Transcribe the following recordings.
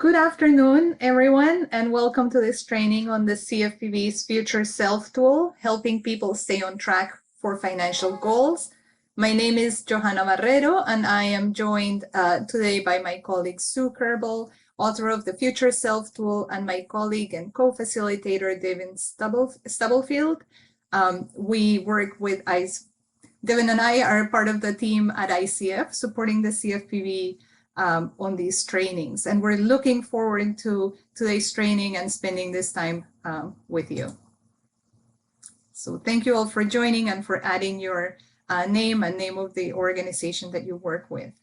Good afternoon, everyone, and welcome to this training on the CFPB's Future Self tool, helping people stay on track for financial goals. My name is Johanna Barrero, and I am joined today by my colleague Sue Kerbel, author of the Future Self tool, and my colleague and co-facilitator, Devin Stubblefield. We work with Devin and I are part of the team at ICF supporting the CFPB on these trainings. And we're looking forward to today's training and spending this time with you. So thank you all for joining and for adding your name and name of the organization that you work with.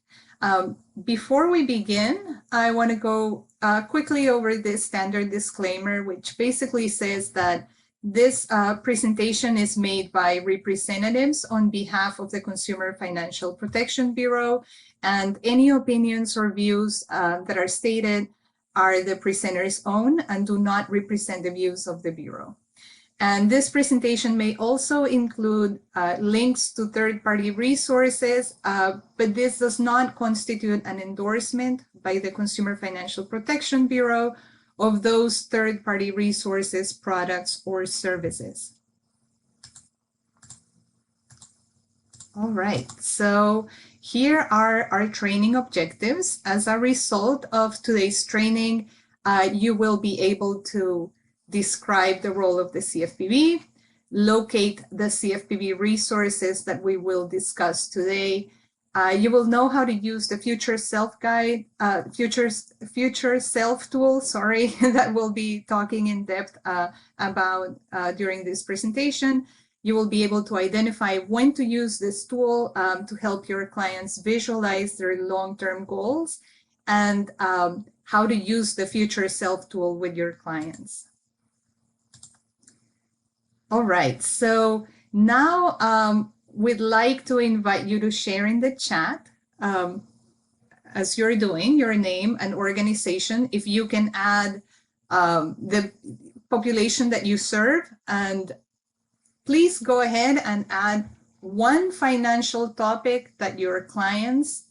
Before we begin, I want to go quickly over this standard disclaimer, which basically says that this presentation is made by representatives on behalf of the Consumer Financial Protection Bureau, and any opinions or views that are stated are the presenter's own and do not represent the views of the Bureau. And this presentation may also include links to third-party resources, but this does not constitute an endorsement by the Consumer Financial Protection Bureau of those third-party resources, products, or services. All right, so here are our training objectives. As a result of today's training, you will be able to describe the role of the CFPB, locate the CFPB resources that we will discuss today. You will know how to use the Future Self Guide, Future Self tool, that we'll be talking in depth about during this presentation. You will be able to identify when to use this tool to help your clients visualize their long-term goals, and how to use the Future Self tool with your clients. All right, so now we'd like to invite you to share in the chat, as you're doing, your name and organization. If you can add the population that you serve, and please go ahead and add one financial topic that your clients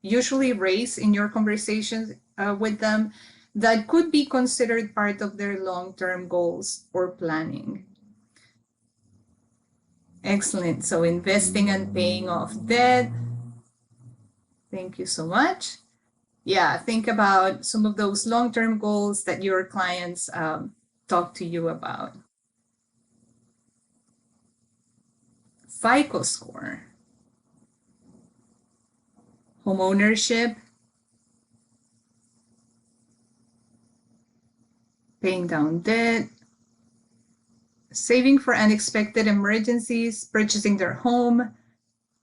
usually raise in your conversations with them that could be considered part of their long-term goals or planning. Excellent. So investing and paying off debt. Thank you so much. Yeah, think about some of those long-term goals that your clients talk to you about. FICO score, home ownership, paying down debt, saving for unexpected emergencies, purchasing their home.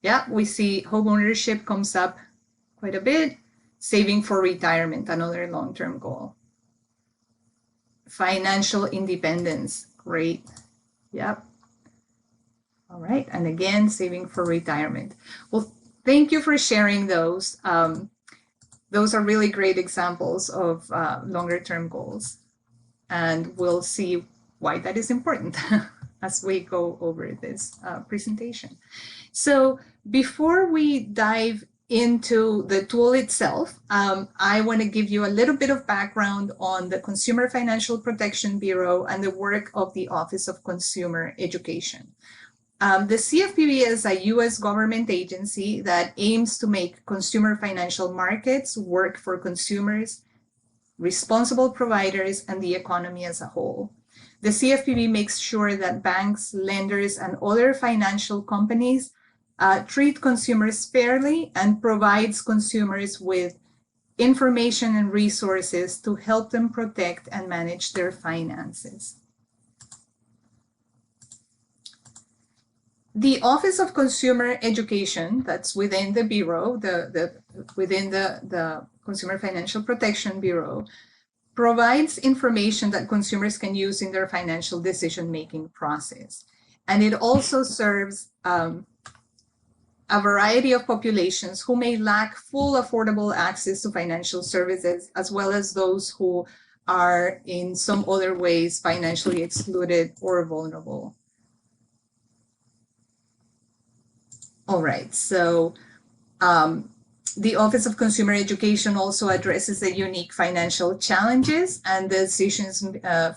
Yeah, we see home ownership comes up quite a bit. Saving for retirement, another long-term goal. Financial independence, great. Yep. All right, and again, saving for retirement. Well, thank you for sharing those. Those are really great examples of longer-term goals, and we'll see why that is important as we go over this presentation. So before we dive into the tool itself, I want to give you a little bit of background on the Consumer Financial Protection Bureau and the work of the Office of Consumer Education. The CFPB is a U.S. government agency that aims to make consumer financial markets work for consumers, responsible providers, and the economy as a whole. The CFPB makes sure that banks, lenders, and other financial companies treat consumers fairly and provides consumers with information and resources to help them protect and manage their finances. The Office of Consumer Education, that's within the Bureau, within the Consumer Financial Protection Bureau, provides information that consumers can use in their financial decision-making process. And it also serves a variety of populations who may lack full affordable access to financial services, as well as those who are in some other ways financially excluded or vulnerable. All right, so The Office of Consumer Education also addresses the unique financial challenges and decisions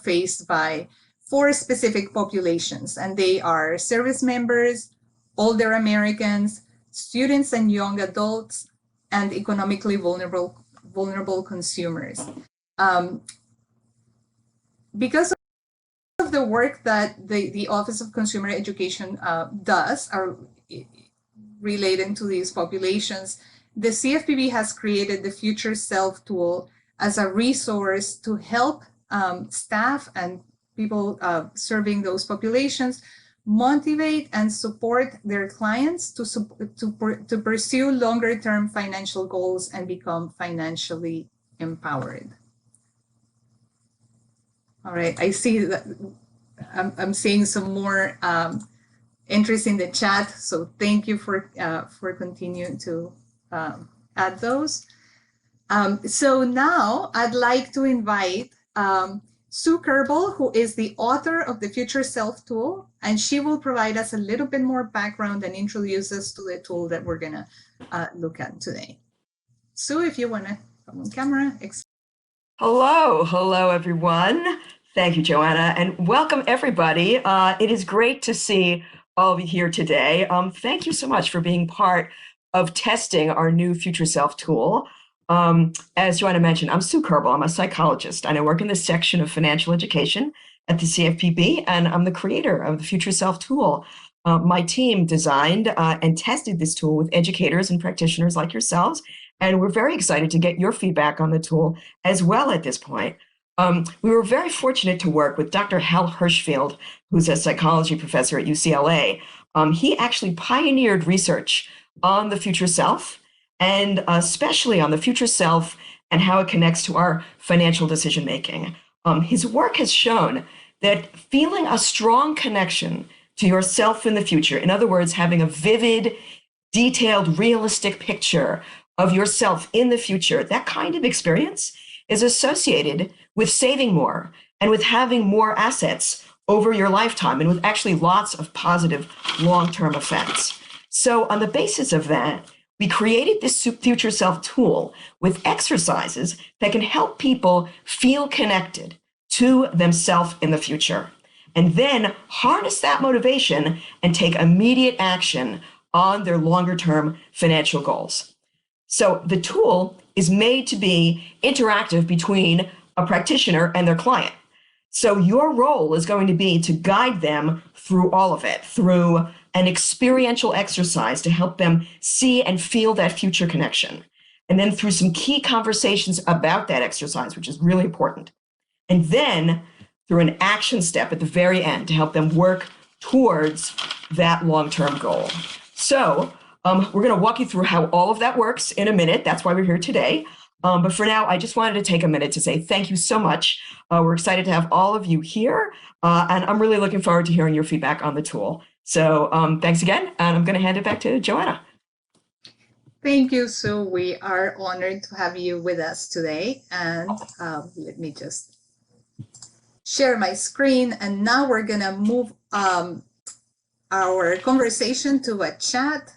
faced by 4 specific populations, and they are service members, older Americans, students and young adults, and economically vulnerable consumers. Because of the work that the Office of Consumer Education does are relating to these populations, the CFPB has created the Future Self tool as a resource to help staff and people serving those populations motivate and support their clients to pursue longer-term financial goals and become financially empowered. All right, I see that I'm seeing some more entries in the chat, so thank you for continuing to add those. So now I'd like to invite Sue Kerbal, who is the author of the Future Self tool, and she will provide us a little bit more background and introduce us to the tool that we're gonna look at today. Sue, if you wanna come on camera. Hello everyone. Thank you, Joanna, and welcome everybody. It is great to see all of you here today. Thank you so much for being part of testing our new Future Self tool. As Joanna mentioned, I'm Sue Kerbal. I'm a psychologist, and I work in the section of financial education at the CFPB, and I'm the creator of the Future Self tool. My team designed and tested this tool with educators and practitioners like yourselves, and we're very excited to get your feedback on the tool as well at this point. We were very fortunate to work with Dr. Hal Hirschfield, who's a psychology professor at UCLA. He actually pioneered research on the future self, and especially on the future self and how it connects to our financial decision making. His work has shown that feeling a strong connection to yourself in the future, in other words, having a vivid, detailed, realistic picture of yourself in the future, that kind of experience is associated with saving more and with having more assets over your lifetime, and with actually lots of positive long-term effects. So on the basis of that, we created this Future Self tool with exercises that can help people feel connected to themselves in the future, and then harness that motivation and take immediate action on their longer-term financial goals. So the tool is made to be interactive between a practitioner and their client. So your role is going to be to guide them through all of it, through an experiential exercise to help them see and feel that future connection. And then through some key conversations about that exercise, which is really important. And then through an action step at the very end to help them work towards that long-term goal. So we're going to walk you through how all of that works in a minute. That's why we're here today. But for now, I just wanted to take a minute to say thank you so much. We're excited to have all of you here, and I'm really looking forward to hearing your feedback on the tool. So thanks again, and I'm going to hand it back to Joanna. Thank you, Sue. We are honored to have you with us today. And let me just share my screen. And now we're going to move our conversation to a chat.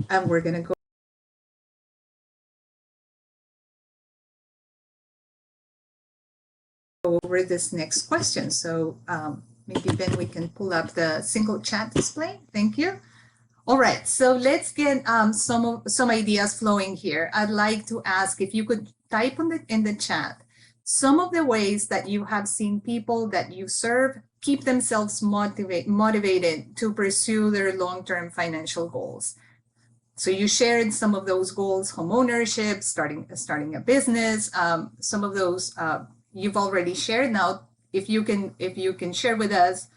And we're going to go over this next question. So maybe then we can pull up the single chat display. Thank you. All right, so let's get some ideas flowing here. I'd like to ask if you could type in the chat some of the ways that you have seen people that you serve keep themselves motivated to pursue their long-term financial goals. So you shared some of those goals: home ownership, starting a business. Some of those you've already shared. Now, if you can share with us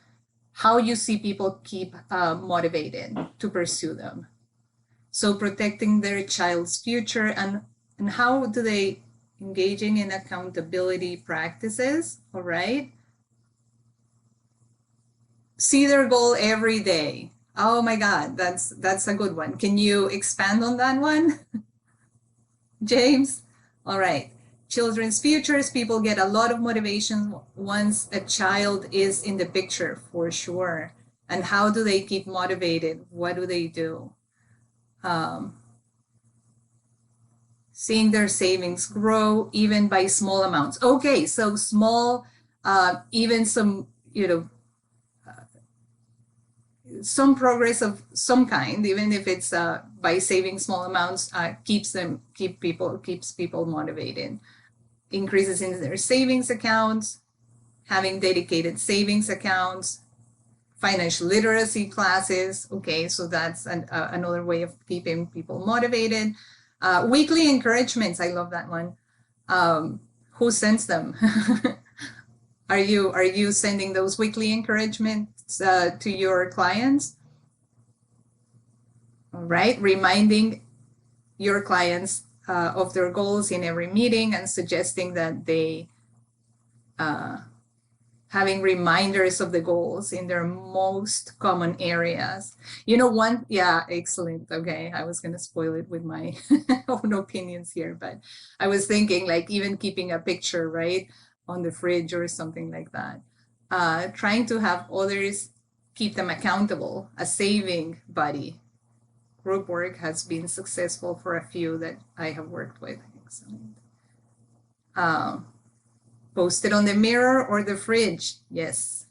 how you see people keep motivated to pursue them. So protecting their child's future, and how do they engaging in accountability practices? All right. See their goal every day. Oh my God, that's a good one. Can you expand on that one, James? All right. Children's futures, people get a lot of motivation once a child is in the picture, for sure. And how do they keep motivated? What do they do? Seeing their savings grow even by small amounts. Okay, so small, even some, some progress of some kind, even if it's by saving small amounts, keeps people motivated. Increases in their savings accounts, having dedicated savings accounts, financial literacy classes. Okay, so that's another way of keeping people motivated. Weekly encouragements. I love that one. Who sends them? Are you sending those weekly encouragements to your clients? All right, reminding your clients of their goals in every meeting and suggesting that they having reminders of the goals in their most common areas. Yeah, excellent. Okay, I was going to spoil it with my own opinions here, but I was thinking like even keeping a picture, right, on the fridge or something like that. Trying to have others keep them accountable, a saving buddy. Group work has been successful for a few that I have worked with. Excellent. Post it on the mirror or the fridge. Yes.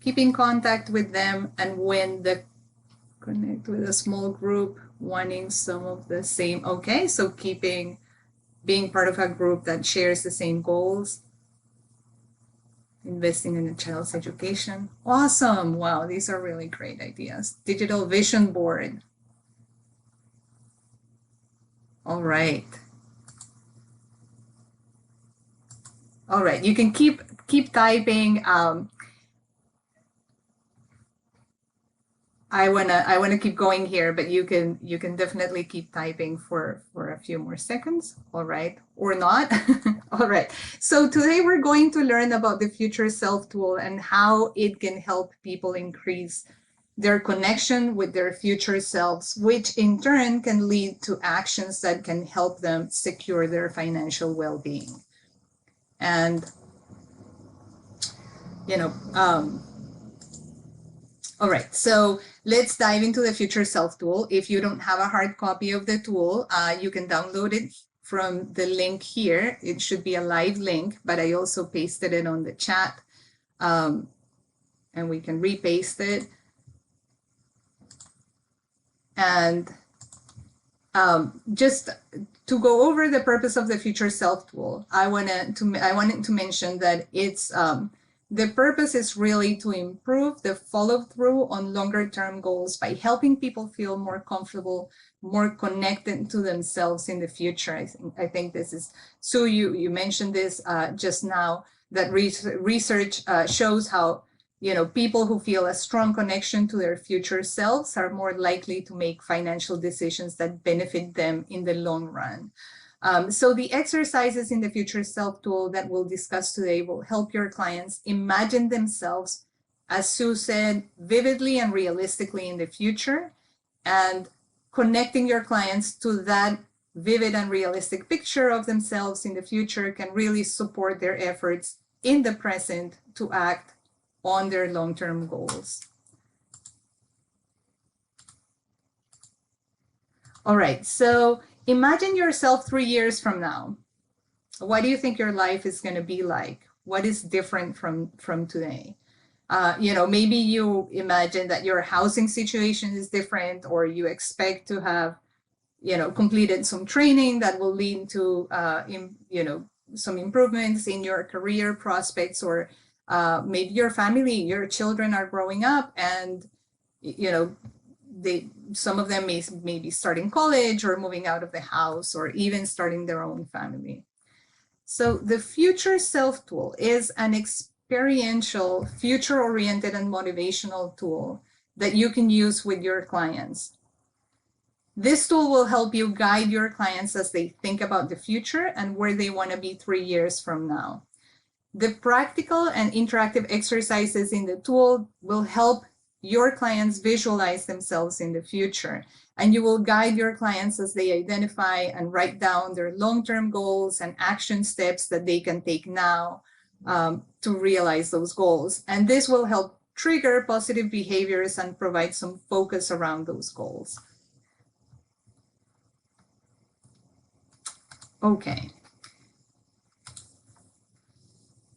Keeping contact with them, and when the connect with a small group wanting some of the same. Okay, so being part of a group that shares the same goals. Investing in a child's education. Awesome. Wow, these are really great ideas. Digital vision board. All right. All right, you can keep typing. I wanna keep going here, but you can definitely keep typing for a few more seconds. All right, or not. All right. So today we're going to learn about the Future Self tool and how it can help people increase their connection with their future selves, which in turn can lead to actions that can help them secure their financial well-being. And all right, so let's dive into the Future Self tool. If you don't have a hard copy of the tool, you can download it from the link here. It should be a live link, but I also pasted it on the chat, and we can repaste it. And just to go over the purpose of the Future Self tool, I wanted to mention that it's the purpose is really to improve the follow-through on longer-term goals by helping people feel more comfortable, more connected to themselves in the future. I think this is, Sue, you mentioned this just now, that research shows how people who feel a strong connection to their future selves are more likely to make financial decisions that benefit them in the long run. So the exercises in the Future Self tool that we'll discuss today will help your clients imagine themselves, as Sue said, vividly and realistically in the future, and connecting your clients to that vivid and realistic picture of themselves in the future can really support their efforts in the present to act on their long-term goals. All right, so imagine yourself 3 years from now. What do you think your life is going to be like? What is different from today? Maybe you imagine that your housing situation is different, or you expect to have, completed some training that will lead to, some improvements in your career prospects, or maybe your family, your children are growing up, and some of them may be starting college or moving out of the house, or even starting their own family. So the Future Self tool is an experiential, future-oriented, and motivational tool that you can use with your clients. This tool will help you guide your clients as they think about the future and where they want to be 3 years from now. The practical and interactive exercises in the tool will help your clients visualize themselves in the future, and you will guide your clients as they identify and write down their long-term goals and action steps that they can take now to realize those goals. And this will help trigger positive behaviors and provide some focus around those goals. Okay.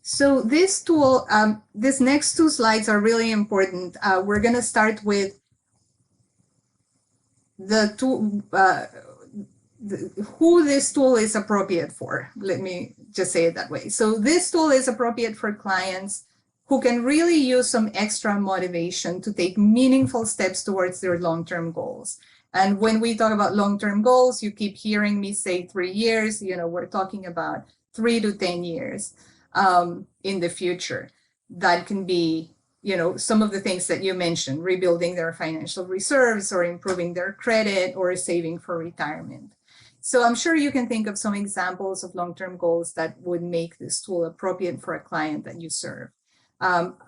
So this tool, this next two slides are really important. We're going to start with the tool, who this tool is appropriate for. Let me just say it that way. So this tool is appropriate for clients who can really use some extra motivation to take meaningful steps towards their long-term goals. And when we talk about long-term goals, you keep hearing me say 3 years, we're talking about 3 to 10 years in the future. That can be, some of the things that you mentioned, rebuilding their financial reserves or improving their credit or saving for retirement. So I'm sure you can think of some examples of long-term goals that would make this tool appropriate for a client that you serve.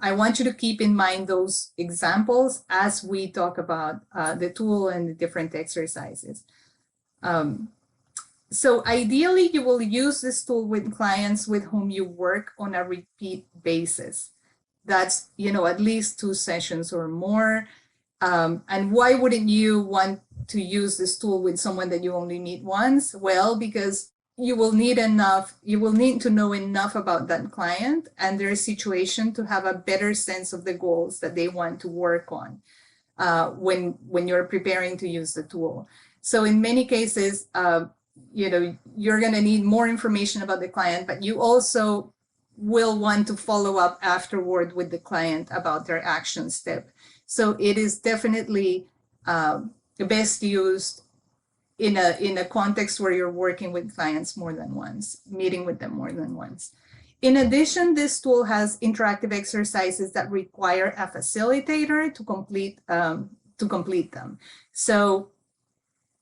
I want you to keep in mind those examples as we talk about the tool and the different exercises. So ideally, you will use this tool with clients with whom you work on a repeat basis. That's, at least 2 sessions or more. And why wouldn't you want to use this tool with someone that you only meet once? Well, because you will need to know enough about that client and their situation to have a better sense of the goals that they want to work on when you're preparing to use the tool. So in many cases, you're going to need more information about the client, but you also will want to follow up afterward with the client about their action step. So it is definitely best used in a context where you're working with clients more than once, meeting with them more than once. In addition, this tool has interactive exercises that require a facilitator to complete them. So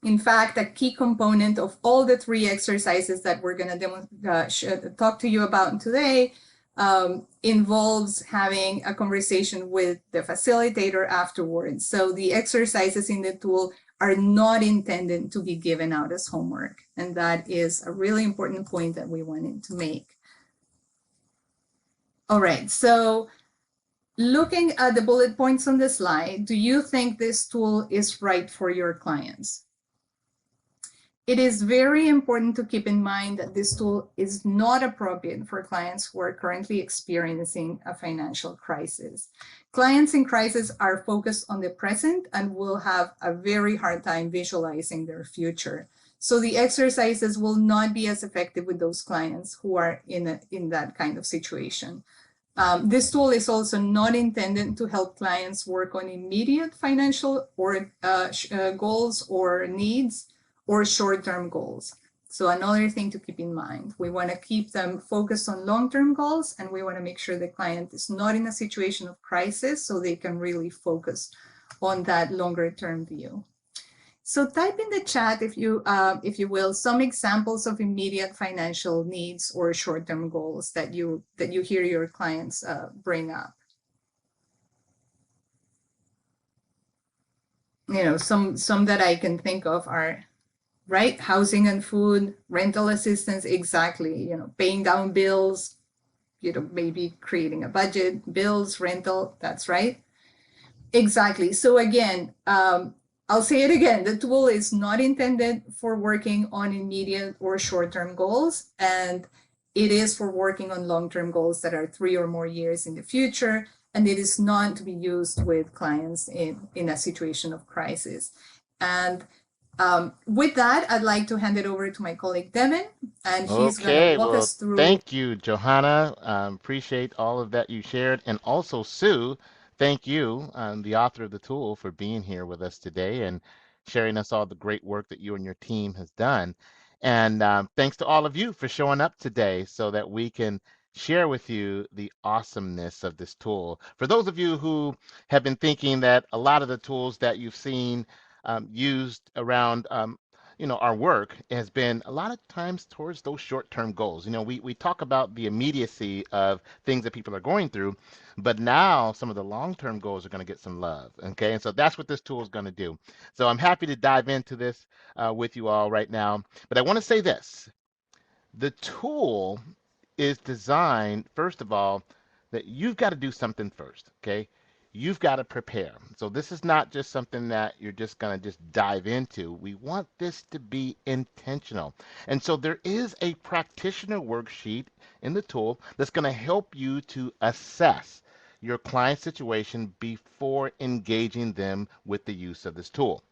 in fact, a key component of all the 3 exercises that we're going to talk to you about today involves having a conversation with the facilitator afterwards. So the exercises in the tool are not intended to be given out as homework. And that is a really important point that we wanted to make. All right, so looking at the bullet points on the slide, do you think this tool is right for your clients? It is very important to keep in mind that this tool is not appropriate for clients who are currently experiencing a financial crisis. Clients in crisis are focused on the present and will have a very hard time visualizing their future. So the exercises will not be as effective with those clients who are in that kind of situation. This tool is also not intended to help clients work on immediate financial or goals or needs, or short-term goals. So another thing to keep in mind, we want to keep them focused on long-term goals, and we want to make sure the client is not in a situation of crisis so they can really focus on that longer-term view. So type in the chat, if you will, some examples of immediate financial needs or short-term goals that you hear your clients bring up. Some that I can think of are, right, housing and food, rental assistance, exactly, paying down bills, maybe creating a budget, bills, rental, that's right. Exactly. So again, I'll say it again, the tool is not intended for working on immediate or short-term goals, and it is for working on long-term goals that are 3 or more years in the future, and it is not to be used with clients in a situation of crisis. And with that, I'd like to hand it over to my colleague Devin, and he's going to Okay, walk well, us through. thank you, Johanna. Appreciate all of that you shared. And also, Sue, thank you, the author of the tool, for being here with us today and sharing us all the great work that you and your team has done. And thanks to all of you for showing up today so that we can share with you the awesomeness of this tool. For those of you who have been thinking that a lot of the tools that you've seen used around our work has been a lot of times towards those short-term goals. We talk about the immediacy of things that people are going through, but now some of the long-term goals are going to get some love. Okay, and so that's what this tool is going to do. So I'm happy to dive into this with you all right now. But I want to say this: the tool is designed, first of all, that you've got to do something first. Okay, you've got to prepare. So this is not just something that you're just going to just dive into. We want this to be intentional. And so there is a practitioner worksheet in the tool that's going to help you to assess your client situation before engaging them with the use of this tool.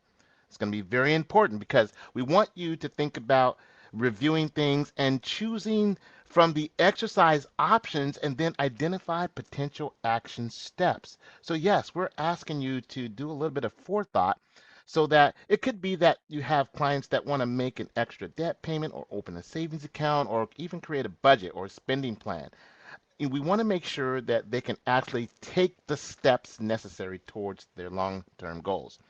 It's going to be very important because we want you to think about reviewing things and choosing from the exercise options and then identify potential action steps. So, yes, we're asking you to do a little bit of forethought so that it could be that you have clients that want to make an extra debt payment or open a savings account or even create a budget or a spending plan. And we want to make sure that they can actually take the steps necessary towards their long term goals.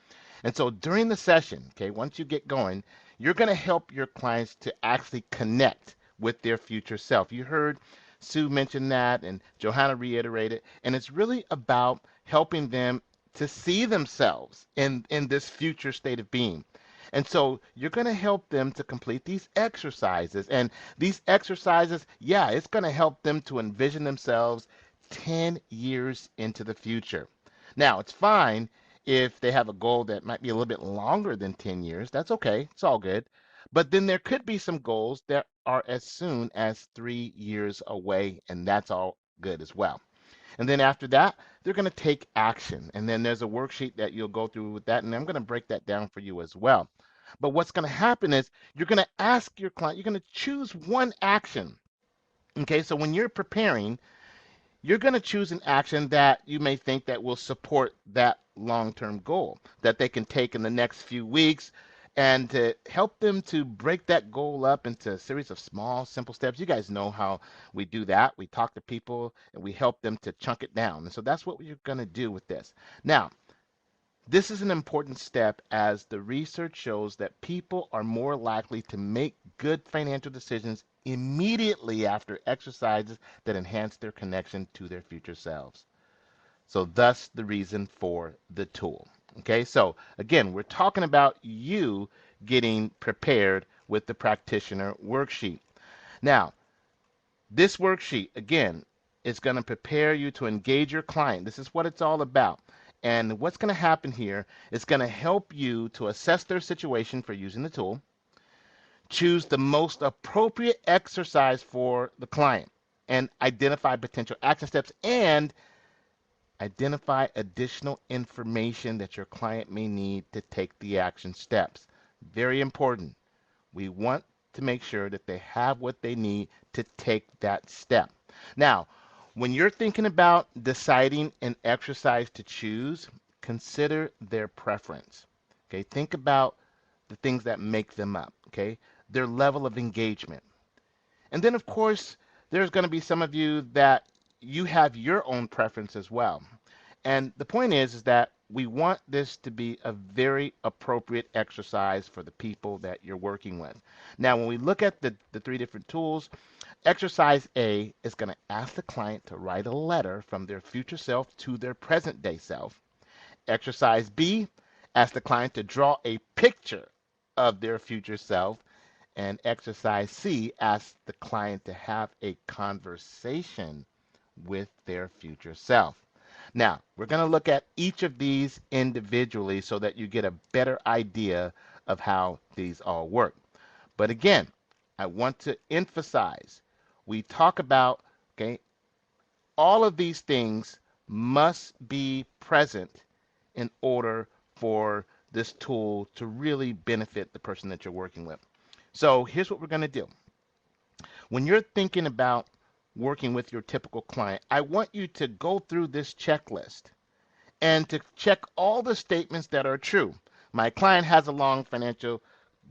And so during the session, okay, once you get going, you're going to help your clients to actually connect with their future self. You heard Sue mention that and Johanna reiterated, and it's really about helping them to see themselves in this future state of being. And so you're going to help them to complete these exercises. And these exercises, yeah, it's going to help them to envision themselves 10 years into the future. Now, it's fine if they have a goal that might be a little bit longer than 10 years. That's okay. It's all good. But then there could be some goals that are as soon as 3 years away, and that's all good as well. And then after that, they're going to take action. And then there's a worksheet that you'll go through with that, and I'm going to break that down for you as well. But what's going to happen is you're going to ask your client, you're going to choose one action. Okay, so when you're preparing, you're going to choose an action that you may think that will support that long-term goal that they can take in the next few weeks and to help them to break that goal up into a series of small simple steps. You guys know how we do that. We talk to people and we help them to chunk it down. And so that's what you're going to do with this. Now, this is an important step as the research shows that people are more likely to make good financial decisions immediately after exercises that enhance their connection to their future selves. So, thus the reason for the tool. Okay, so again, we're talking about you getting prepared with the practitioner worksheet. Now, this worksheet, again, is going to prepare you to engage your client. This is what it's all about. And what's going to happen here is going to help you to assess their situation for using the tool, choose the most appropriate exercise for the client, and identify potential action steps and identify additional information that your client may need to take the action steps. Very important. We want to make sure that they have what they need to take that step. Now, when you're thinking about deciding an exercise to choose, consider their preference. Okay, think about the things that make them up, okay? Their level of engagement. And then, of course, there's going to be some of you that you have your own preference as well. And the point is that we want this to be a very appropriate exercise for the people that you're working with. Now, when we look at the three different tools, exercise A is going to ask the client to write a letter from their future self to their present day self. Exercise B asks the client to draw a picture of their future self. And exercise C asks the client to have a conversation with their future self. Now, we're going to look at each of these individually so that you get a better idea of how these all work. But again, I want to emphasize, we talk about, okay, all of these things must be present in order for this tool to really benefit the person that you're working with. So here's what we're going to do. When you're thinking about working with your typical client, I want you to go through this checklist and to check all the statements that are true. My client has a long financial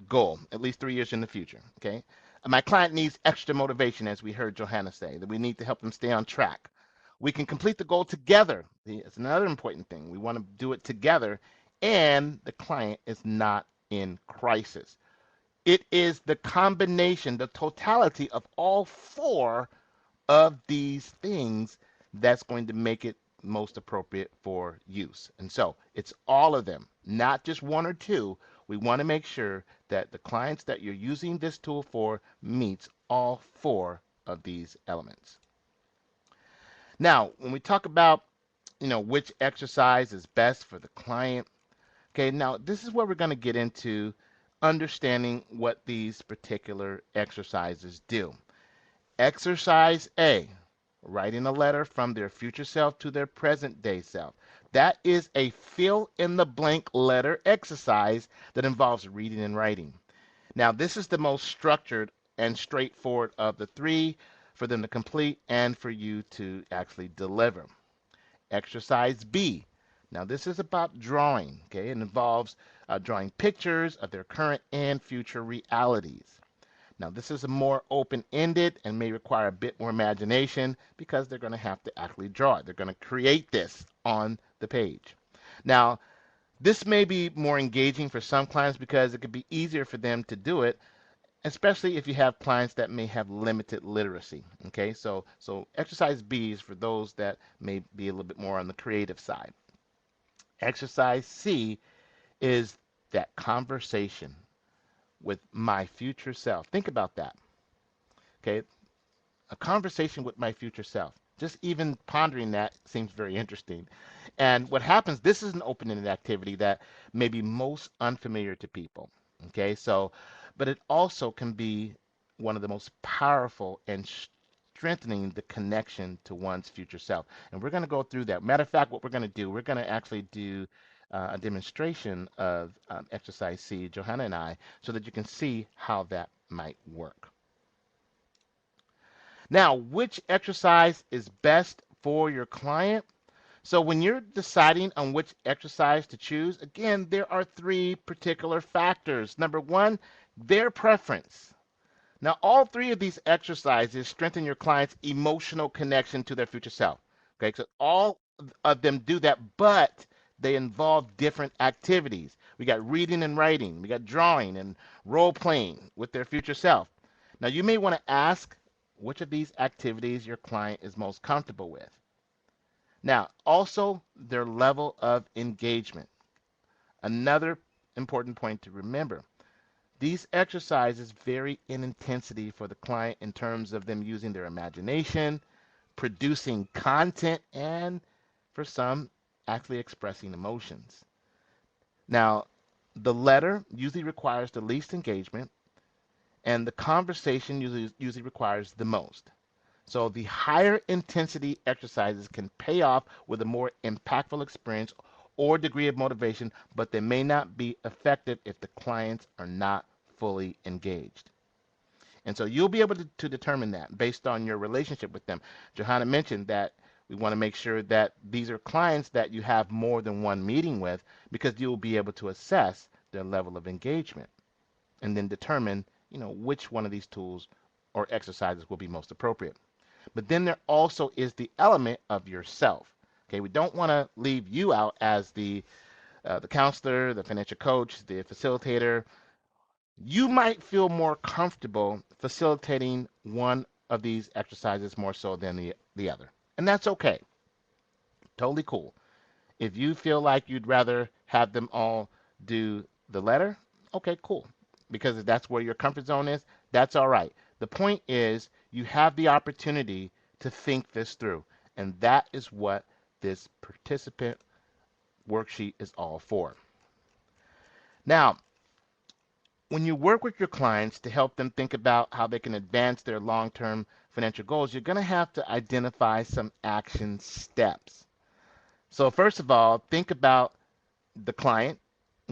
goal, at least 3 years in the future. Okay. My client needs extra motivation, as we heard Johanna say, that we need to help them stay on track. We can complete the goal together. It's another important thing. We want to do it together, and the client is not in crisis. It is the combination, the totality of all four of these things that's going to make it most appropriate for use. And so it's all of them, not just one or two. We want to make sure that the clients that you're using this tool for meets all four of these elements. Now, when we talk about which exercise is best for the client. Okay, now this is where we're going to get into understanding what these particular exercises do. Exercise A, writing a letter from their future self to their present day self. That is a fill in the blank letter exercise that involves reading and writing. Now, this is the most structured and straightforward of the three for them to complete and for you to actually deliver. Exercise B. Now, this is about drawing. Okay, it involves drawing pictures of their current and future realities. Now, this is a more open-ended and may require a bit more imagination because they're going to have to actually draw it. They're going to create this on the page. Now, this may be more engaging for some clients because it could be easier for them to do it, especially if you have clients that may have limited literacy. Okay, so exercise B is for those that may be a little bit more on the creative side. Exercise C is that conversation with my future self. Think about that. Okay, a conversation with my future self. Just even pondering that seems very interesting. And what happens, this is an open-ended activity that may be most unfamiliar to people. Okay, so, but it also can be one of the most powerful and strengthening the connection to one's future self. And we're going to go through that. Matter of fact, what we're going to do, we're going to actually do a demonstration of exercise C, Johanna and I, so that you can see how that might work. Now, which exercise is best for your client? So when you're deciding on which exercise to choose, again, there are three particular factors. Number one, their preference. Now, all three of these exercises strengthen your client's emotional connection to their future self. Okay, so all of them do that, but they involve different activities. We got reading and writing, we got drawing and role playing with their future self. Now, you may want to ask which of these activities your client is most comfortable with. Now, also their level of engagement. Another important point to remember. These exercises vary in intensity for the client in terms of them using their imagination, producing content, and for some, actually expressing emotions. Now, the letter usually requires the least engagement, and the conversation usually requires the most. So the higher intensity exercises can pay off with a more impactful experience or degree of motivation, but they may not be effective if the clients are not fully engaged. And so you'll be able to determine that based on your relationship with them. Johanna mentioned that we want to make sure that these are clients that you have more than one meeting with because you'll be able to assess their level of engagement and then determine, which one of these tools or exercises will be most appropriate. But then there also is the element of yourself. Okay, we don't want to leave you out as the counselor, the financial coach, the facilitator. You might feel more comfortable facilitating one of these exercises more so than the other. And that's okay. Totally cool. If you feel like you'd rather have them all do the letter, okay, cool. Because if that's where your comfort zone is, that's all right. The point is you have the opportunity to think this through. And that is what this participant worksheet is all for. Now, when you work with your clients to help them think about how they can advance their long-term financial goals, you're going to have to identify some action steps. So first of all, think about the client,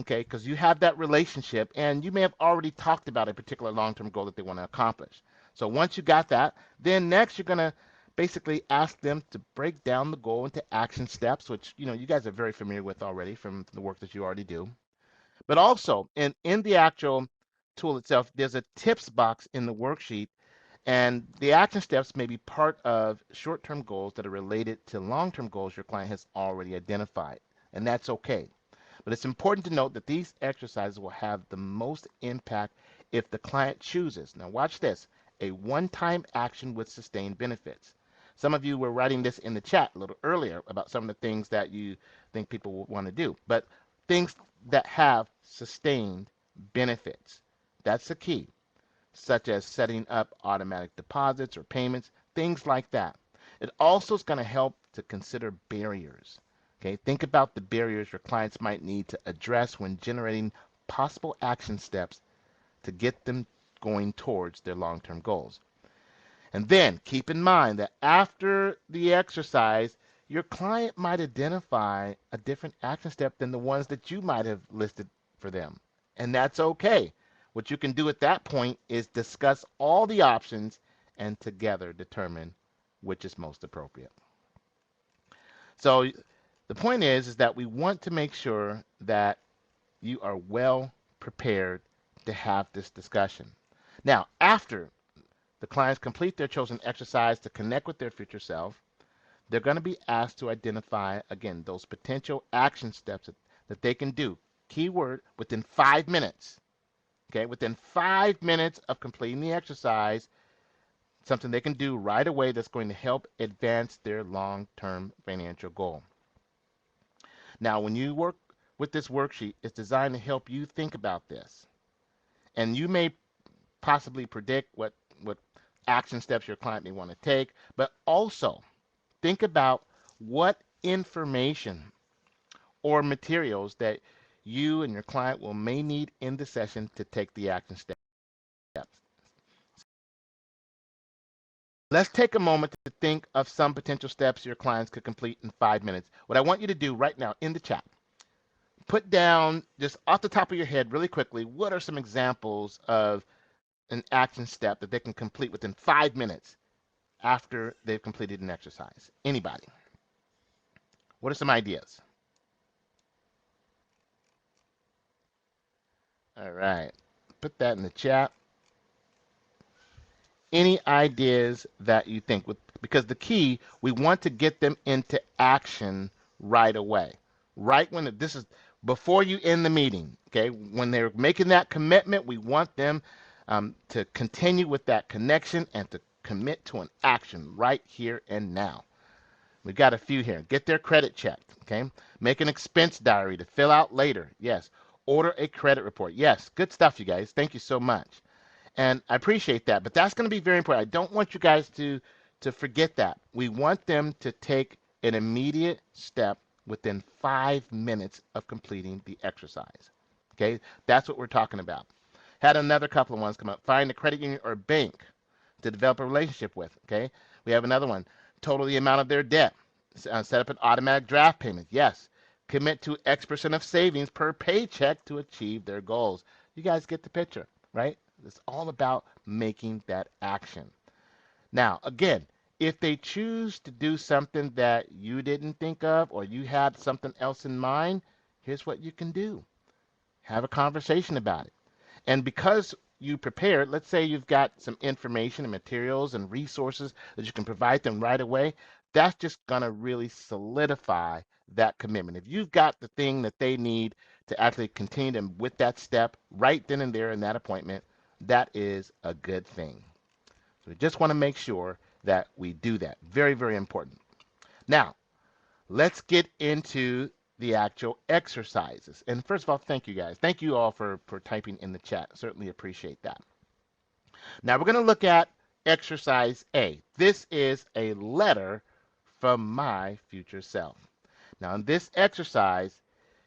okay, because you have that relationship and you may have already talked about a particular long-term goal that they want to accomplish. So once you got that, then next you're going to basically ask them to break down the goal into action steps, which, you guys are very familiar with already from the work that you already do. But also in the actual tool itself, there's a tips box in the worksheet, and the action steps may be part of short-term goals that are related to long-term goals your client has already identified, and that's okay. But it's important to note that these exercises will have the most impact if the client chooses. Now watch this, a one-time action with sustained benefits. Some of you were writing this in the chat a little earlier about some of the things that you think people will want to do, but things that have sustained benefits. That's the key, such as setting up automatic deposits or payments, things like that. It also is going to help to consider barriers. Okay, think about the barriers your clients might need to address when generating possible action steps to get them going towards their long-term goals. And then keep in mind that after the exercise, your client might identify a different action step than the ones that you might have listed for them. And that's okay. What you can do at that point is discuss all the options and together determine which is most appropriate. So the point is that we want to make sure that you are well prepared to have this discussion. Now, after the clients complete their chosen exercise to connect with their future self, they're going to be asked to identify, again, those potential action steps that they can do. Keyword, within 5 minutes. Okay, within 5 minutes of completing the exercise, something they can do right away that's going to help advance their long-term financial goal. Now, when you work with this worksheet, it's designed to help you think about this. And you may possibly predict what action steps your client may want to take, but also think about what information or materials that you and your client may need in the session to take the action steps. Let's take a moment to think of some potential steps your clients could complete in 5 minutes. What I want you to do right now in the chat, put down just off the top of your head really quickly, what are some examples of an action step that they can complete within 5 minutes after they've completed an exercise? Anybody? What are some ideas? All right. Put that in the chat. Any ideas that you think because the key, we want to get them into action right away. Right when this is before you end the meeting, okay? When they're making that commitment, we want them to continue with that connection and to commit to an action right here and now. We've got a few here. Get their credit checked, okay? Make an expense diary to fill out later. Yes. Order a credit report. Yes. Good stuff, you guys. Thank you so much. And I appreciate that, but that's going to be very important. I don't want you guys to forget that. We want them to take an immediate step within 5 minutes of completing the exercise. Okay? That's what we're talking about. Had another couple of ones come up. Find a credit union or bank to develop a relationship with. Okay? We have another one. Total the amount of their debt. Set up an automatic draft payment. Yes. Commit to X% of savings per paycheck to achieve their goals. You guys get the picture, right? It's all about making that action. Now, again, if they choose to do something that you didn't think of or you had something else in mind, here's what you can do. Have a conversation about it. And because you prepared, let's say you've got some information and materials and resources that you can provide them right away, that's just going to really solidify that commitment. If you've got the thing that they need to actually continue them with that step right then and there in that appointment, that is a good thing. So we just want to make sure that we do that. Very, very important. Now, let's get into the actual exercises. And first of all, thank you guys. Thank you all for typing in the chat. Certainly appreciate that. Now we're going to look at exercise A. This is a letter from my future self. Now in this exercise,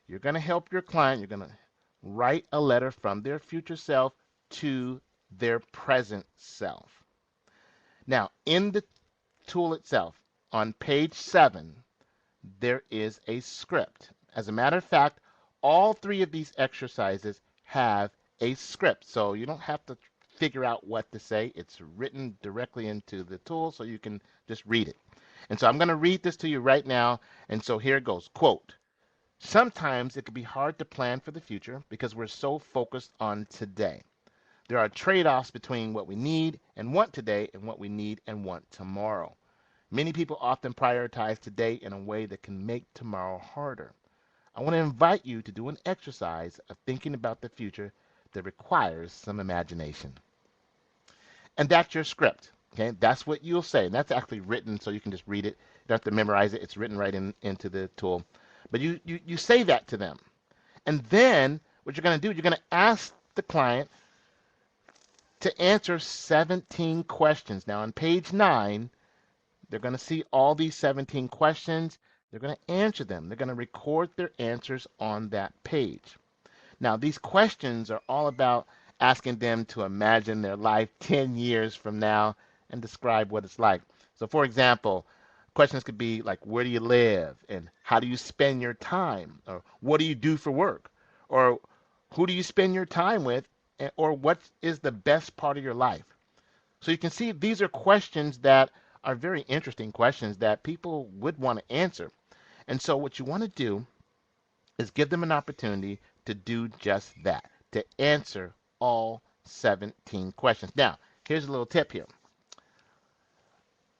you're going to help your client. You're going to write a letter from their future self to their present self. Now, in the tool itself, on page 7, there is a script. As a matter of fact, all 3 of these exercises have a script, so you don't have to figure out what to say. It's written directly into the tool, so you can just read it. And so I'm going to read this to you right now, and so here it goes. Quote, sometimes it can be hard to plan for the future because we're so focused on today. There are trade-offs between what we need and want today and what we need and want tomorrow. Many people often prioritize today in a way that can make tomorrow harder. I want to invite you to do an exercise of thinking about the future that requires some imagination. And that's your script. Okay, that's what you'll say. And that's actually written so you can just read it. You don't have to memorize it. It's written right into the tool. But you say that to them. And then what you're going to do, you're going to ask the client to answer 17 questions. Now on page 9, They're going to see all these 17 questions. They're going to answer them. They're going to record their answers on that page. Now, these questions are all about asking them to imagine their life 10 years from now and describe what it's like. So, for example, questions could be like, where do you live? And how do you spend your time? Or what do you do for work? Or who do you spend your time with? Or what is the best part of your life? So you can see these are questions that are very interesting questions that people would want to answer. And so what you want to do is give them an opportunity to do just that, to answer all 17 questions. Now, here's a little tip here.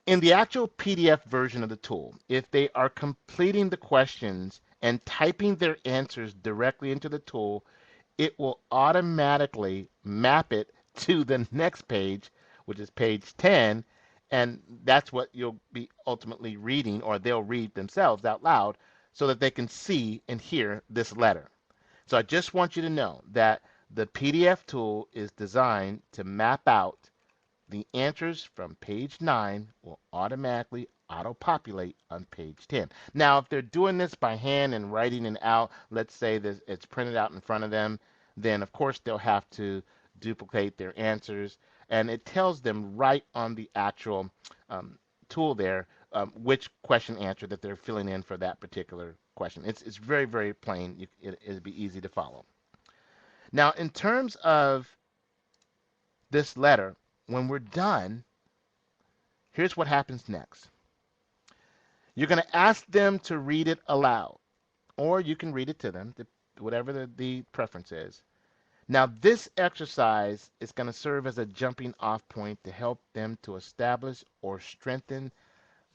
In the actual PDF version of the tool, if they are completing the questions and typing their answers directly into the tool, it will automatically map it to the next page, which is page 10, and that's what you'll be ultimately reading, or they'll read themselves out loud so that they can see and hear this letter. So I just want you to know that the PDF tool is designed to map out the answers from page 9 will automatically auto-populate on page 10. Now, if they're doing this by hand and writing it out, let's say that it's printed out in front of them, then of course they'll have to duplicate their answers, and it tells them right on the actual tool there which question answer that they're filling in for that particular question. It's very, very plain. It'd be easy to follow. Now, in terms of this letter, when we're done, here's what happens next. You're going to ask them to read it aloud, or you can read it to them, whatever the preference is. Now, this exercise is going to serve as a jumping off point to help them to establish or strengthen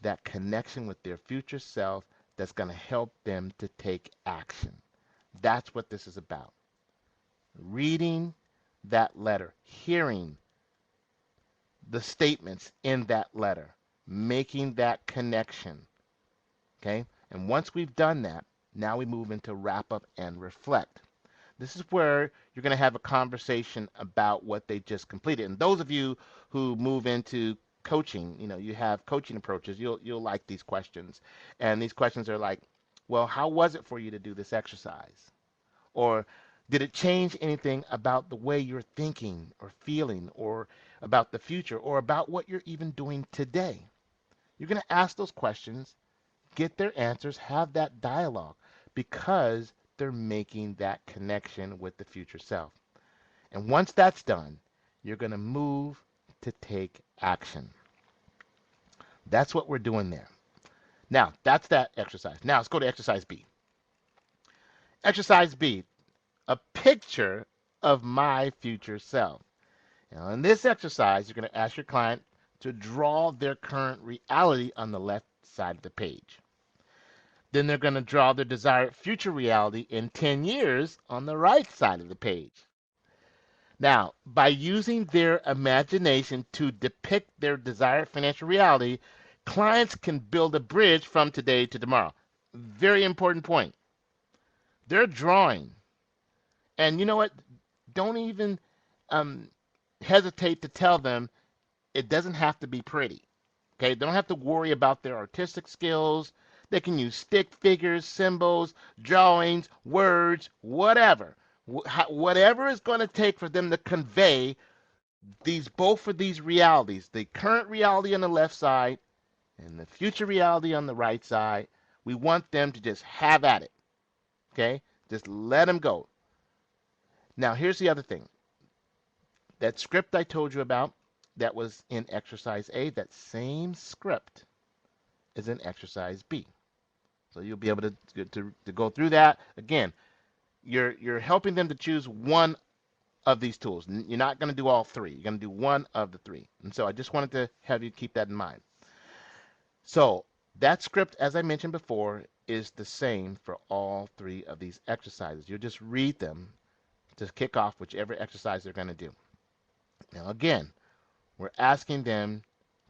that connection with their future self that's going to help them to take action. That's what this is about. Reading that letter, hearing the statements in that letter, making that connection. Okay? And once we've done that, now we move into wrap up and reflect. This is where you're going to have a conversation about what they just completed. And those of you who move into coaching, you have coaching approaches, you'll like these questions. And these questions are like, well, how was it for you to do this exercise? Or did it change anything about the way you're thinking or feeling or about the future or about what you're even doing today? You're going to ask those questions, get their answers, have that dialogue because they're making that connection with the future self. And once that's done, you're going to move to take action. That's what we're doing there. Now, that's that exercise. Now, let's go to exercise B. Exercise B, a picture of my future self. Now, in this exercise, you're going to ask your client to draw their current reality on the left side of the page. Then they're going to draw their desired future reality in 10 years on the right side of the page. Now, by using their imagination to depict their desired financial reality, clients can build a bridge from today to tomorrow. Very important point. They're drawing. And you know what? Don't even hesitate to tell them it doesn't have to be pretty. Okay, they don't have to worry about their artistic skills. They can use stick figures, symbols, drawings, words, whatever. Whatever it's going to take for them to convey both of these realities, the current reality on the left side and the future reality on the right side. We want them to just have at it. Okay, just let them go. Now, here's the other thing. That script I told you about that was in exercise A, that same script is in exercise B. So you'll be able to go through that. Again, you're helping them to choose one of these tools. You're not going to do all three. You're going to do one of the three. And so I just wanted to have you keep that in mind. So that script, as I mentioned before, is the same for all three of these exercises. You'll just read them to kick off whichever exercise they're going to do. Now, again, we're asking them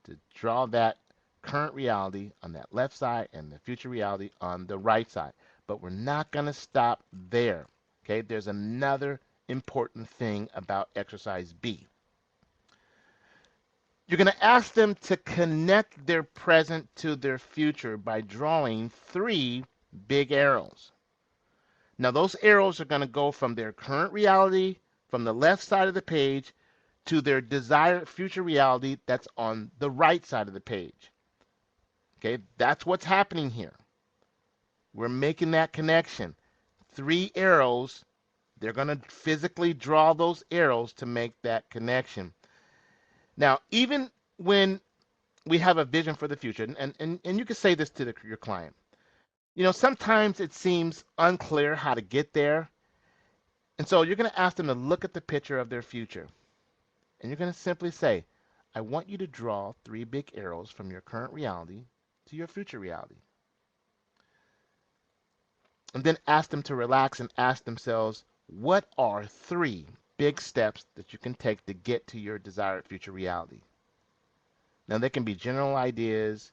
to draw that current reality on that left side and the future reality on the right side. But we're not going to stop there. Okay, there's another important thing about exercise B. You're going to ask them to connect their present to their future by drawing 3 big arrows. Now, those arrows are going to go from their current reality, from the left side of the page, to their desired future reality that's on the right side of the page. Okay, that's what's happening here. We're making that connection. 3 arrows, they're going to physically draw those arrows to make that connection. Now, even when we have a vision for the future, and you can say this to your client, sometimes it seems unclear how to get there. And so you're going to ask them to look at the picture of their future. And you're going to simply say, I want you to draw 3 big arrows from your current reality to your future reality. And then ask them to relax and ask themselves, what are 3 big steps that you can take to get to your desired future reality? Now, they can be general ideas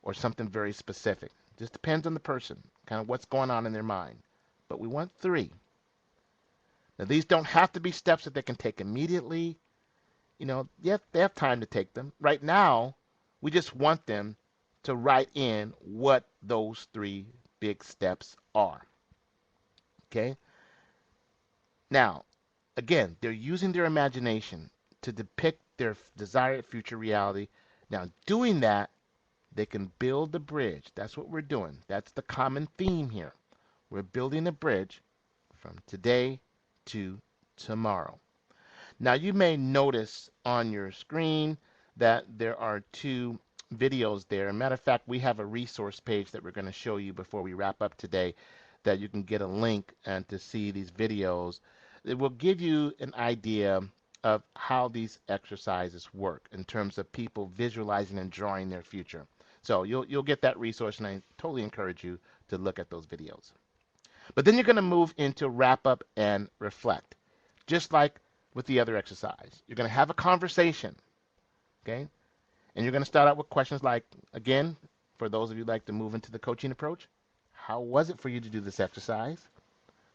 or something very specific. Just depends on the person, kind of what's going on in their mind. But we want 3. Now, these don't have to be steps that they can take immediately. They have time to take them. Right now, we just want them to write in what those 3 big steps are. Okay? Now, again, they're using their imagination to depict their desired future reality. Now, doing that, they can build the bridge. That's what we're doing. That's the common theme here. We're building a bridge from today to tomorrow. Now, you may notice on your screen that there are 2 videos there. Matter of fact, we have a resource page that we're going to show you before we wrap up today that you can get a link and to see these videos. It will give you an idea of how these exercises work in terms of people visualizing and drawing their future. So you'll get that resource, and I totally encourage you to look at those videos. But then you're going to move into wrap up and reflect, just like with the other exercise. You're going to have a conversation, okay? And you're going to start out with questions like, again, for those of you who like to move into the coaching approach, how was it for you to do this exercise?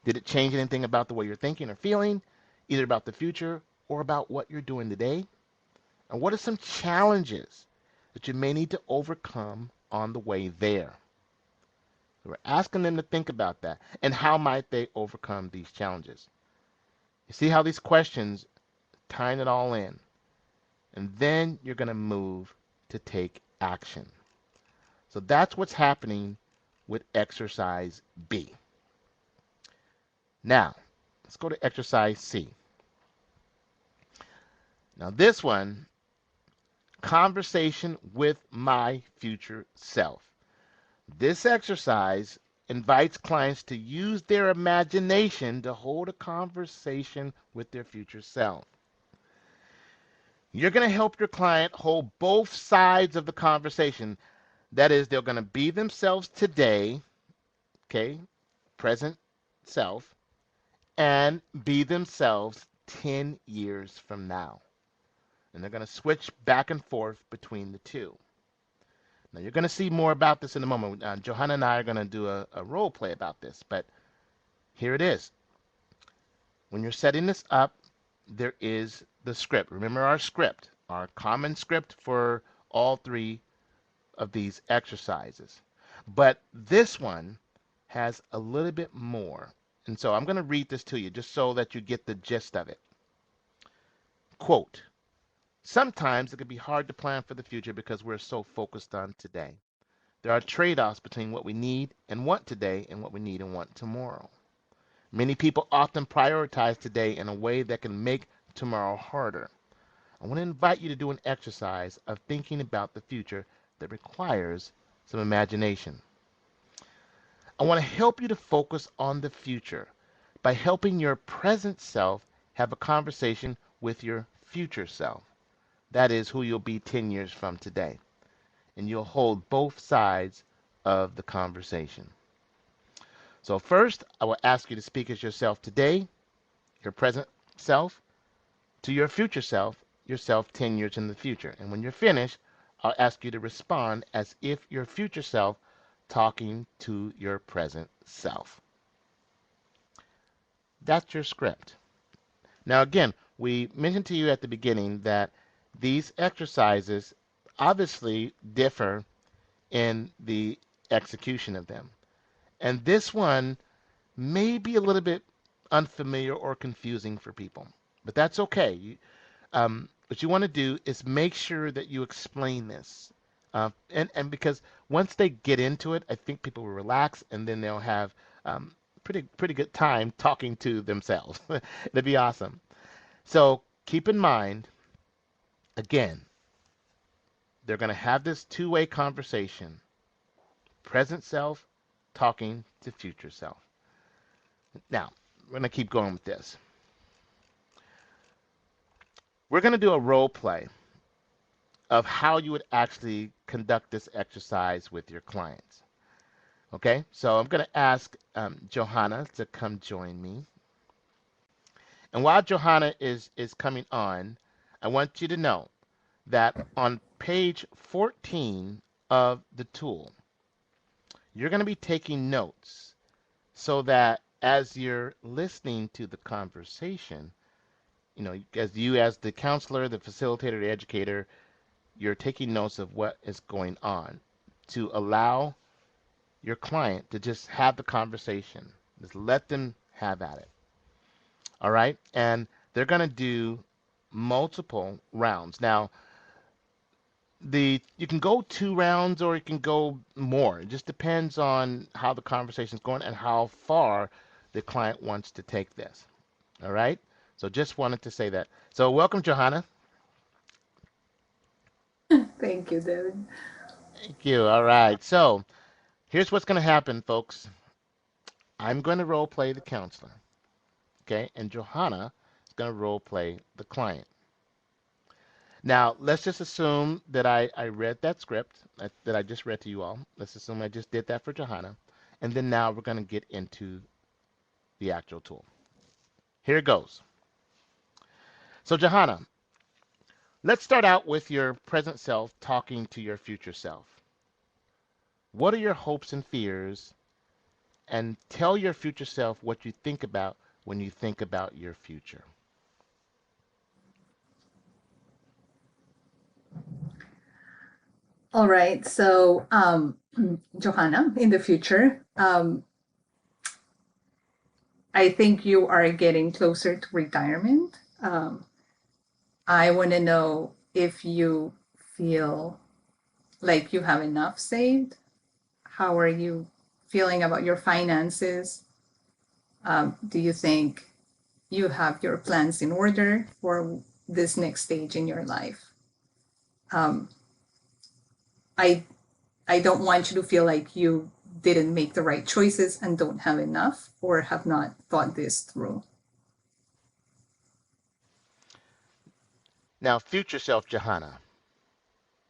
Did it change anything about the way you're thinking or feeling, either about the future or about what you're doing today? And what are some challenges that you may need to overcome on the way there? We're asking them to think about that. And how might they overcome these challenges? You see how these questions tying it all in. And then you're going to move to take action. So that's what's happening with exercise B. Now, let's go to exercise C. Now this one, conversation with my future self. This exercise invites clients to use their imagination to hold a conversation with their future self. You're going to help your client hold both sides of the conversation. That is, they're going to be themselves today, okay, present self, and be themselves 10 years from now. And they're going to switch back and forth between the 2. Now, you're going to see more about this in a moment. Johanna and I are going to do a role play about this, but here it is. When you're setting this up, there is the script. Remember our script, our common script for all 3 of these exercises. But this one has a little bit more. And so I'm going to read this to you just so that you get the gist of it. Quote, sometimes it can be hard to plan for the future because we're so focused on today. There are trade-offs between what we need and want today and what we need and want tomorrow. Many people often prioritize today in a way that can make tomorrow harder. I want to invite you to do an exercise of thinking about the future that requires some imagination. I want to help you to focus on the future by helping your present self have a conversation with your future self. That is who you'll be 10 years from today. And you'll hold both sides of the conversation. So first, I will ask you to speak as yourself today, your present self, to your future self, yourself 10 years in the future. And when you're finished, I'll ask you to respond as if your future self talking to your present self. That's your script. Now again, we mentioned to you at the beginning that These exercises obviously differ in the execution of them. And this one may be a little bit unfamiliar or confusing for people, but that's okay. What you want to do is make sure that you explain this. And because once they get into it, I think people will relax and then they'll have pretty good time talking to themselves. It'd be awesome. So keep in mind, again, they're going to have this two-way conversation. Present self talking to future self. Now, we're going to keep going with this. We're going to do a role play of how you would actually conduct this exercise with your clients. Okay, so I'm going to ask Johanna to come join me. And while Johanna is coming on, I want you to know that on page 14 of the tool, you're going to be taking notes so that as you're listening to the conversation, as the counselor, the facilitator, the educator, you're taking notes of what is going on to allow your client to just have the conversation. Just let them have at it. All right? And they're going to do multiple rounds. Now, you can go 2 rounds or you can go more. It just depends on how the conversation is going and how far the client wants to take this. All right? So just wanted to say that. So welcome, Johanna. Thank you, David. Thank you. All right. So here's what's going to happen, folks. I'm going to role play the counselor, okay? And Johanna is going to role play the client. Now, let's just assume that I read that script that I just read to you all. Let's assume I just did that for Johanna. And then now we're going to get into the actual tool. Here it goes. So, Johanna, let's start out with your present self talking to your future self. What are your hopes and fears? And tell your future self what you think about when you think about your future. All right. So, Johanna, in the future, I think you are getting closer to retirement. I want to know if you feel like you have enough saved. How are you feeling about your finances? Do you think you have your plans in order for this next stage in your life? Um, I I don't want you to feel like you didn't make the right choices and don't have enough or have not thought this through. Now, future self Johanna,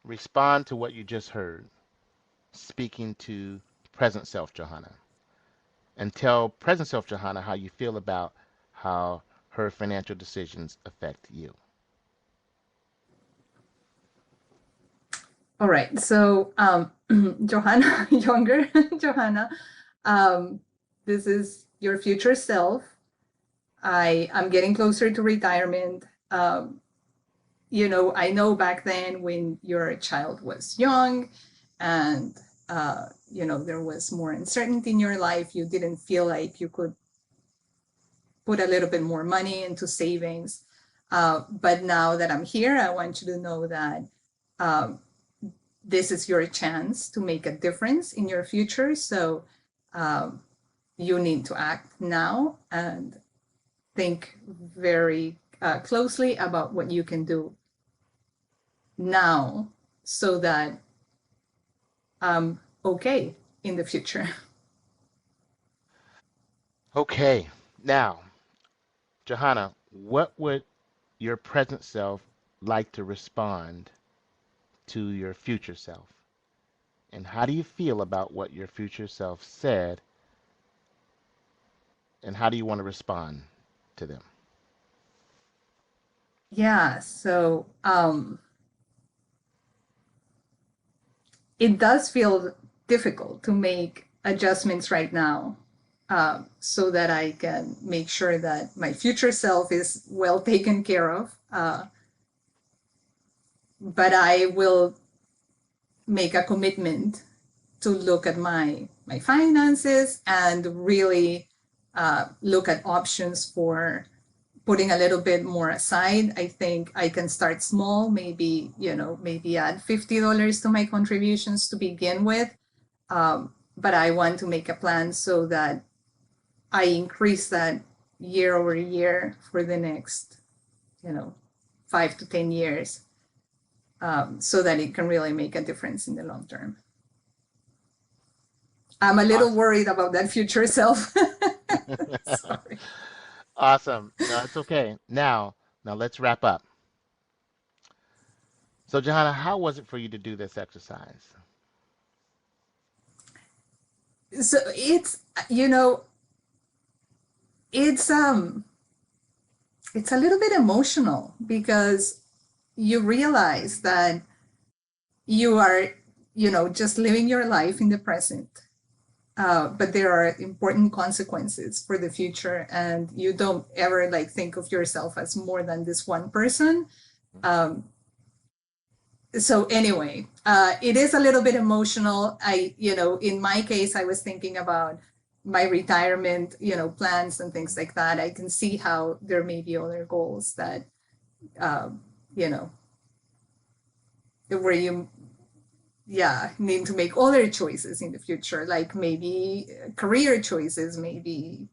respond to what you just heard, speaking to present self Johanna, and tell present self Johanna how you feel about how her financial decisions affect you. All right. So, Johanna, younger Johanna, um, this is your future self. I'm getting closer to retirement. I know back then when your child was young and, there was more uncertainty in your life, you didn't feel like you could put a little bit more money into savings. But now that I'm here, I want you to know that um, this is your chance to make a difference in your future. So um, you need to act now and think very closely about what you can do now so that I'm okay in the future. Okay, now, Johanna, what would your present self like to respond to your future self? And how do you feel about what your future self said? And how do you want to respond to them? Yeah, so it does feel difficult to make adjustments right now so that I can make sure that my future self is well taken care of. but I will make a commitment to look at my finances and really look at options for putting a little bit more aside. I think I can start small, maybe, maybe add $50 to my contributions to begin with. But I want to make a plan so that I increase that year over year for the next, 5 to 10 years, so that it can really make a difference in the long term. I'm a little Awesome. worried about that future self. Sorry. Awesome. No, it's okay. Now let's wrap up. So, Johanna, how was it for you to do this exercise? So you know, it's it's a little bit emotional because you realize that you are, just living your life in the present. But there are important consequences for the future, and you don't ever like think of yourself as more than this one person. Um, so anyway, it is a little bit emotional. In my case, I was thinking about my retirement, plans and things like that. I can see how there may be other goals that, um, you know, where you, yeah, need to make other choices in the future, like maybe career choices, maybe,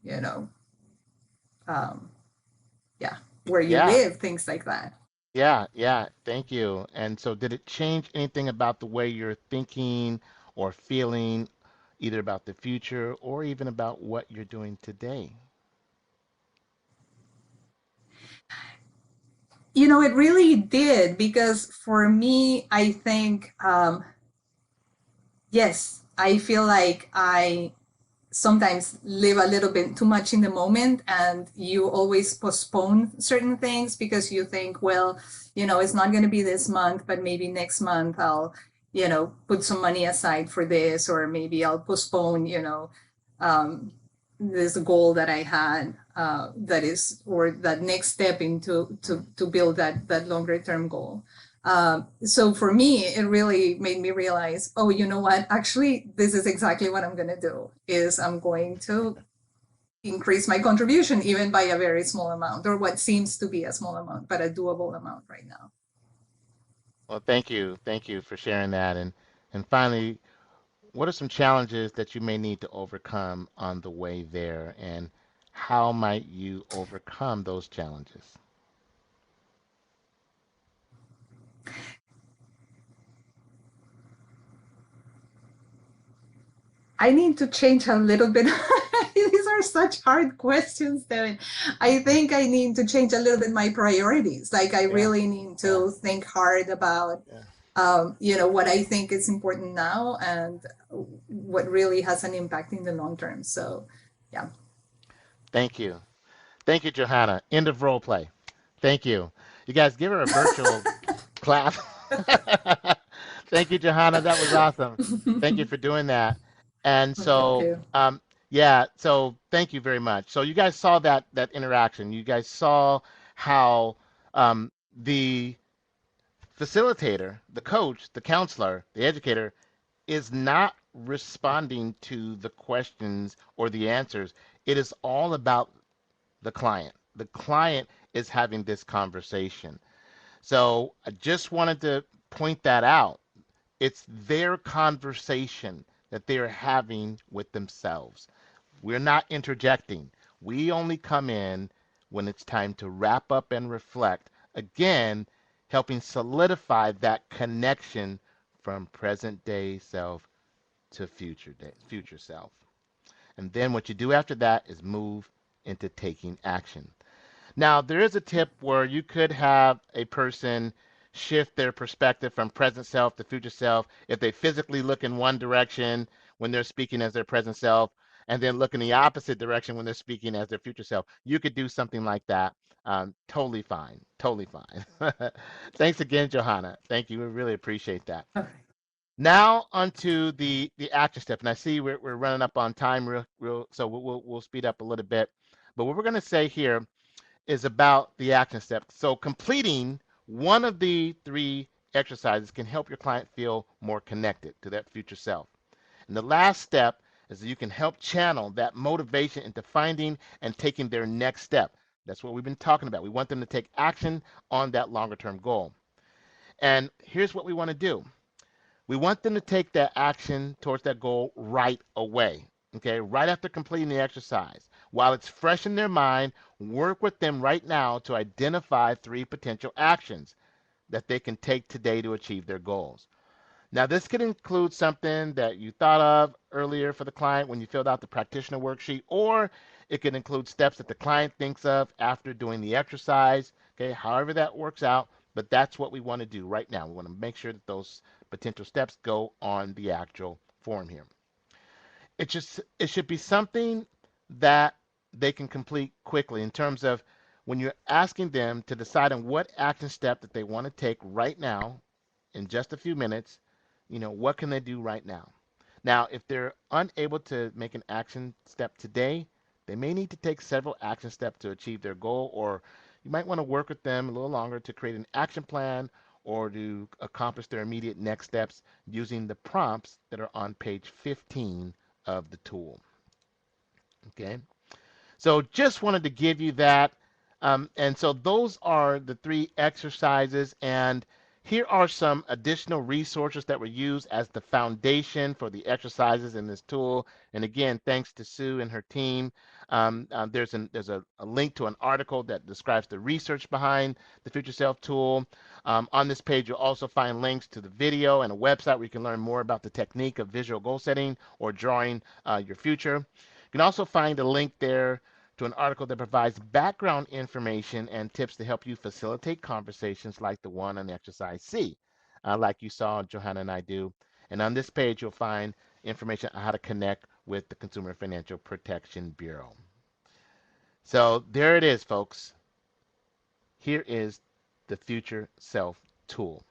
um, yeah, where you Yeah, live, things like that. yeah. Thank you. And so, did it change anything about the way you're thinking or feeling, either about the future or even about what you're doing today? It really did, because for me, I think, yes, I feel like I sometimes live a little bit too much in the moment, and you always postpone certain things because you think, well, it's not going to be this month, but maybe next month I'll, put some money aside for this, or maybe I'll postpone, um, this goal that I had, that is, or that next step into to build that longer term goal. So for me, it really made me realize, oh, you know what? Actually, this is exactly what I'm going to do. Is I'm going to increase my contribution even by a very small amount, or what seems to be a small amount, but a doable amount right now. Well, thank you. Thank you for sharing that. And finally, what are some challenges that you may need to overcome on the way there, and how might you overcome those challenges? I need to change a little bit. These are such hard questions, Devin. I think I need to change a little bit my priorities. Like, I Yeah, really need yeah, to think hard about, yeah. what I think is important now, and what really has an impact in the long term. So, yeah. Thank you. Thank you, Johanna. End of role play. Thank you. You guys give her a virtual clap. Thank you, Johanna. That was awesome. Thank you for doing that. And Thank so, you. yeah, so thank you very much. So you guys saw that interaction. You guys saw how the facilitator, the coach, the counselor, the educator is not responding to the questions or the answers. It is all about the client. The client is having this conversation. So I just wanted to point that out. It's their conversation that they're having with themselves. We're not interjecting. We only come in when it's time to wrap up and reflect. Again, helping solidify that connection from present day self to future self. And then what you do after that is move into taking action. Now, there is a tip where you could have a person shift their perspective from present self to future self if they physically look in one direction when they're speaking as their present self, and then look in the opposite direction when they're speaking as their future self. You could do something like that. Totally fine. Totally fine. Thanks again, Johanna. Thank you. We really appreciate that. Okay. Now onto the action step, and I see we're running up on time, so we'll speed up a little bit. But what we're going to say here is about the action step. So completing one of the three exercises can help your client feel more connected to that future self. And the last step is that you can help channel that motivation into finding and taking their next step. That's what we've been talking about. We want them to take action on that longer term goal. And here's what we want to do. We want them to take that action towards that goal right away. Okay, right after completing the exercise. While it's fresh in their mind, work with them right now to identify 3 potential actions that they can take today to achieve their goals. Now, this could include something that you thought of earlier for the client when you filled out the practitioner worksheet, or it could include steps that the client thinks of after doing the exercise. Okay, however that works out, but that's what we want to do right now. We want to make sure that those potential steps go on the actual form here. It should be something that they can complete quickly in terms of when you're asking them to decide on what action step that they want to take right now in just a few minutes, what can they do right now? Now, if they're unable to make an action step today, they may need to take several action steps to achieve their goal, or you might want to work with them a little longer to create an action plan or to accomplish their immediate next steps using the prompts that are on page 15 of the tool. Okay. So just wanted to give you that. And so those are the 3 exercises. And here are some additional resources that were used as the foundation for the exercises in this tool. And again, thanks to Sue and her team. There's a link to an article that describes the research behind the Future Self tool. On this page, you'll also find links to the video and a website where you can learn more about the technique of visual goal setting or drawing your future. You can also find a link there to an article that provides background information and tips to help you facilitate conversations like the one on exercise C, like you saw Johanna and I do. And on this page, you'll find information on how to connect with the Consumer Financial Protection Bureau. So there it is, folks. Here is the Future Self tool.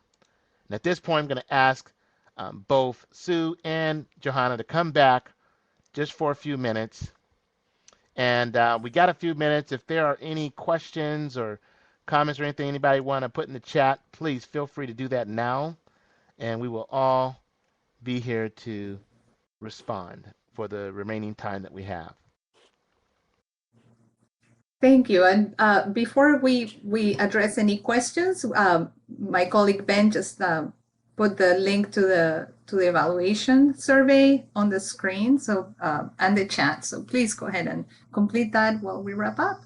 And at this point, I'm going to ask both Sue and Johanna to come back just for a few minutes. And we got a few minutes. If there are any questions or comments or anything anybody want to put in the chat, please feel free to do that now. And we will all be here to respond for the remaining time that we have. Thank you. And before we address any questions, my colleague Ben just put the link to the evaluation survey on the screen, so and the chat. So please go ahead and complete that while we wrap up.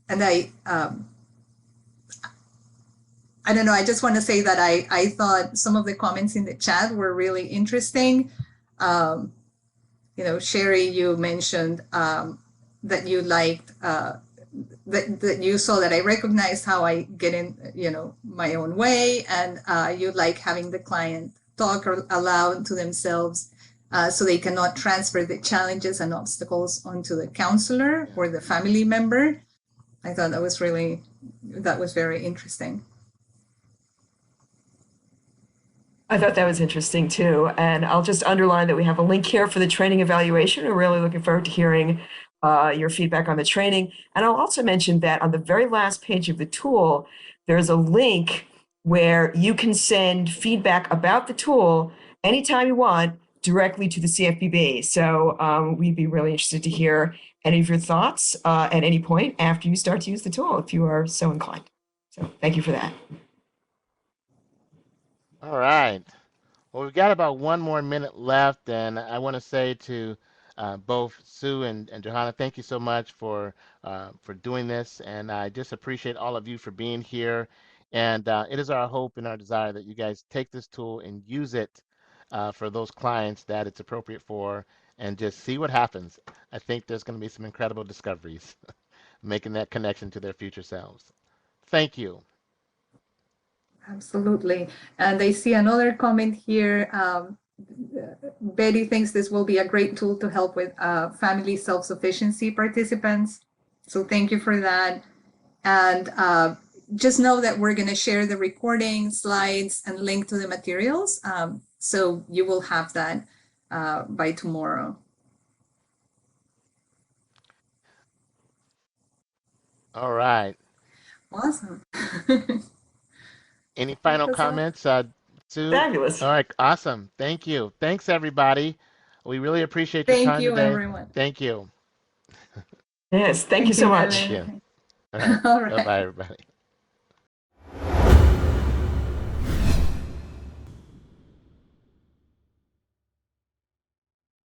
And I don't know. I just want to say that I thought some of the comments in the chat were really interesting. Sherry, you mentioned that you liked that you saw that I recognized how I get in, my own way, and you like having the client talk aloud to themselves so they cannot transfer the challenges and obstacles onto the counselor or the family member. I thought that was very interesting. I thought that was interesting too. And I'll just underline that we have a link here for the training evaluation. We're really looking forward to hearing your feedback on the training. And I'll also mention that on the very last page of the tool, there's a link where you can send feedback about the tool anytime you want directly to the CFPB. So we'd be really interested to hear any of your thoughts at any point after you start to use the tool, if you are so inclined. So thank you for that. All right. Well, we've got about 1 more minute left, and I want to say to both Sue and Johanna, thank you so much for doing this, and I just appreciate all of you for being here. And it is our hope and our desire that you guys take this tool and use it for those clients that it's appropriate for, and just see what happens. I think there's going to be some incredible discoveries, making that connection to their future selves. Thank you. Absolutely. And I see another comment here. Betty thinks this will be a great tool to help with family self-sufficiency participants. So thank you for that. And just know that we're going to share the recording, slides, and link to the materials. So you will have that by tomorrow. All right. Awesome. Any final That's all. comments, Sue? Fabulous. All right, awesome. Thank you. Thanks, everybody. We really appreciate your Thank time you, today. everyone. Thank you. Yes, thank you Thank so you, much. Thank you. Valerie. All right. All Bye-bye, right. everybody.